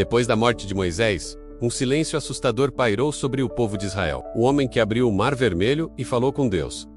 Depois da morte de Moisés, um silêncio assustador pairou sobre o povo de Israel. O homem que abriu o Mar Vermelho e falou com Deus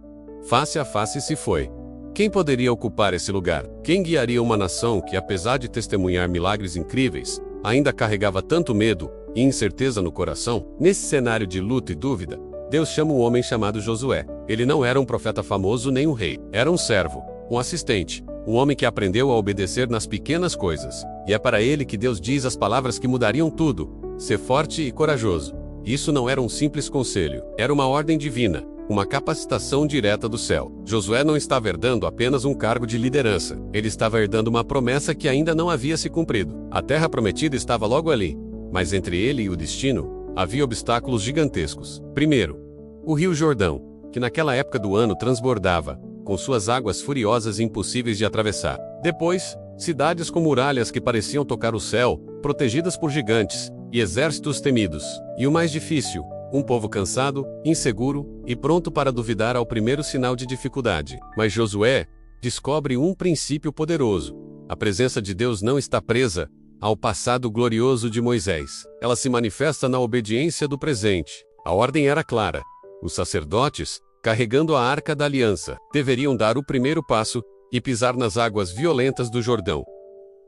face a face se foi. Quem poderia ocupar esse lugar? Quem guiaria uma nação que, apesar de testemunhar milagres incríveis, ainda carregava tanto medo e incerteza no coração? Nesse cenário de luta e dúvida, Deus chama um homem chamado Josué. Ele não era um profeta famoso nem um rei. Era um servo, um assistente, um homem que aprendeu a obedecer nas pequenas coisas. E é para ele que Deus diz as palavras que mudariam tudo: ser forte e corajoso. Isso não era um simples conselho, era uma ordem divina, uma capacitação direta do céu. Josué não estava herdando apenas um cargo de liderança, ele estava herdando uma promessa que ainda não havia se cumprido. A terra prometida estava logo ali, mas entre ele e o destino, havia obstáculos gigantescos. Primeiro, o rio Jordão, que naquela época do ano transbordava, com suas águas furiosas e impossíveis de atravessar. Depois, cidades com muralhas que pareciam tocar o céu, protegidas por gigantes, e exércitos temidos. E o mais difícil, um povo cansado, inseguro e pronto para duvidar ao primeiro sinal de dificuldade. Mas Josué descobre um princípio poderoso: a presença de Deus não está presa ao passado glorioso de Moisés. Ela se manifesta na obediência do presente. A ordem era clara: os sacerdotes, carregando a Arca da Aliança, deveriam dar o primeiro passo e pisar nas águas violentas do Jordão.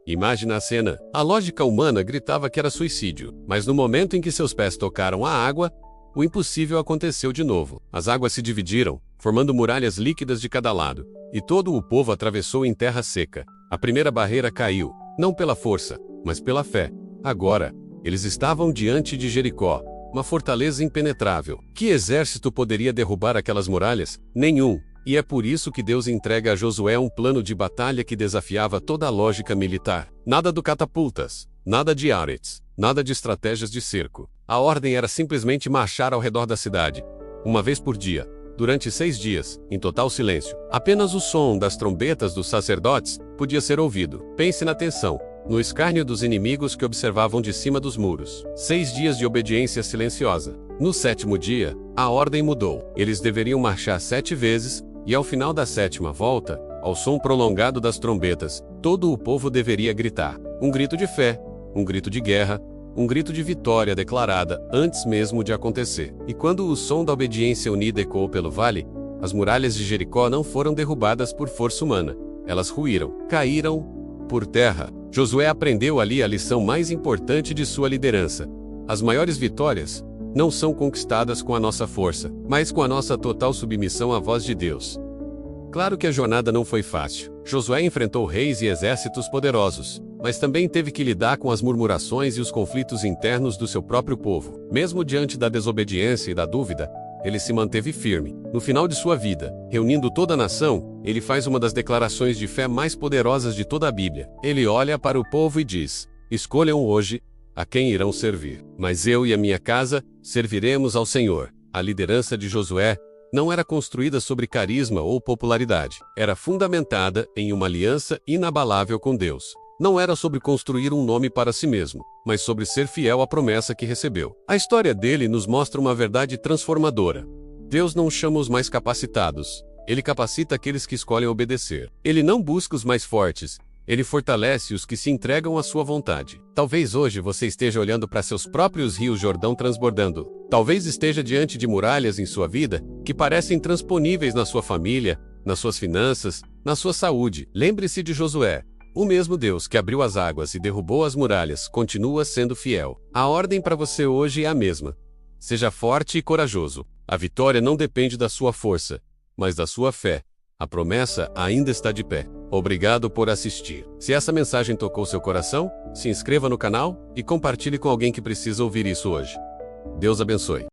Imagina a cena. A lógica humana gritava que era suicídio, mas no momento em que seus pés tocaram a água, o impossível aconteceu de novo. As águas se dividiram, formando muralhas líquidas de cada lado, e todo o povo atravessou em terra seca. A primeira barreira caiu, não pela força, mas pela fé. Agora, eles estavam diante de Jericó, uma fortaleza impenetrável. Que exército poderia derrubar aquelas muralhas? Nenhum. E é por isso que Deus entrega a Josué um plano de batalha que desafiava toda a lógica militar. Nada de catapultas, nada de arets, nada de estratégias de cerco. A ordem era simplesmente marchar ao redor da cidade, uma vez por dia, durante 6 dias, em total silêncio. Apenas o som das trombetas dos sacerdotes podia ser ouvido. Pense na tensão, no escárnio dos inimigos que observavam de cima dos muros. 6 dias de obediência silenciosa. No 7º dia, a ordem mudou. Eles deveriam marchar 7 vezes, e ao final da 7ª volta, ao som prolongado das trombetas, todo o povo deveria gritar. Um grito de fé, um grito de guerra, um grito de vitória declarada antes mesmo de acontecer. E quando o som da obediência unida ecoou pelo vale, as muralhas de Jericó não foram derrubadas por força humana. Elas ruíram, caíram por terra. Josué aprendeu ali a lição mais importante de sua liderança: as maiores vitórias não são conquistadas com a nossa força, mas com a nossa total submissão à voz de Deus. Claro que a jornada não foi fácil. Josué enfrentou reis e exércitos poderosos, mas também teve que lidar com as murmurações e os conflitos internos do seu próprio povo. Mesmo diante da desobediência e da dúvida, ele se manteve firme. No final de sua vida, reunindo toda a nação, ele faz uma das declarações de fé mais poderosas de toda a Bíblia. Ele olha para o povo e diz: escolham hoje a quem irão servir. Mas eu e a minha casa serviremos ao Senhor. A liderança de Josué não era construída sobre carisma ou popularidade. Era fundamentada em uma aliança inabalável com Deus. Não era sobre construir um nome para si mesmo, mas sobre ser fiel à promessa que recebeu. A história dele nos mostra uma verdade transformadora. Deus não chama os mais capacitados. Ele capacita aqueles que escolhem obedecer. Ele não busca os mais fortes. Ele fortalece os que se entregam à sua vontade. Talvez hoje você esteja olhando para seus próprios rios Jordão transbordando. Talvez esteja diante de muralhas em sua vida que parecem intransponíveis na sua família, nas suas finanças, na sua saúde. Lembre-se de Josué. O mesmo Deus que abriu as águas e derrubou as muralhas continua sendo fiel. A ordem para você hoje é a mesma. Seja forte e corajoso. A vitória não depende da sua força, mas da sua fé. A promessa ainda está de pé. Obrigado por assistir. Se essa mensagem tocou seu coração, se inscreva no canal e compartilhe com alguém que precisa ouvir isso hoje. Deus abençoe.